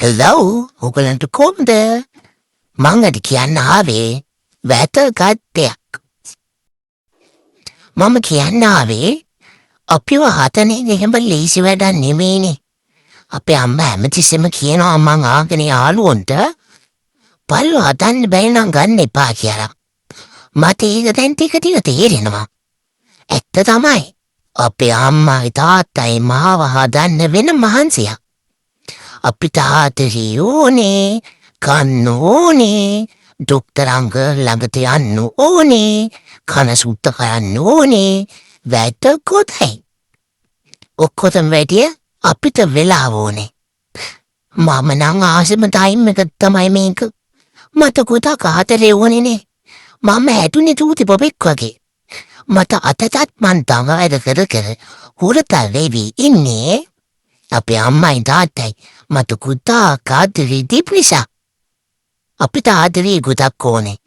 Hello, ඔගලන්ට කොහොමද? මං අද කියන්න ආවේ වැදගත් මම කියන්න ආවේ අපිව හදන්නේ එහෙම ලේසි වැඩක් නෙමෙයිනේ. අපේ අම්මා හැමතිස්සෙම කියනවා මං ආගෙන යාළුවන්ට පල්ලු හදන්න බැරි නම් ගන්න එපා කියලා. මට ඒක දැන් ටික තේරෙනවා. ඇත්ත තමයි. අපේ අම්මායි තාත්තයි මාව හදන්න වෙන මහන්සියක්. අපිට ආදරේ ඕනේ, කන්න ඕනේ, ඩොක්ටර් අංකල් ළඟට යන්න ඕනේ, කන සුද්ධ කරන්න ඕනේ, වැඩ කොටයි. ඔක්කොටම වැඩිය අපිට වෙලාව ඕනේ. මම නම් ආසම ටයිම් එක තමයි මේක. මට ගොඩක් ආදරේ ඕනේනේ. මම හැදුනේ චූටි බබෙක් වගේ. මට අතටත් මං දඟ වැඩ කර හුරතල් වෙවි ඉන්නේ. අපේ අම්මයි තාත්තයි මට ගොඩාක් ආදරේ දීපු නිසා. අපිට ආදරේ ගොඩක් ඕනේ.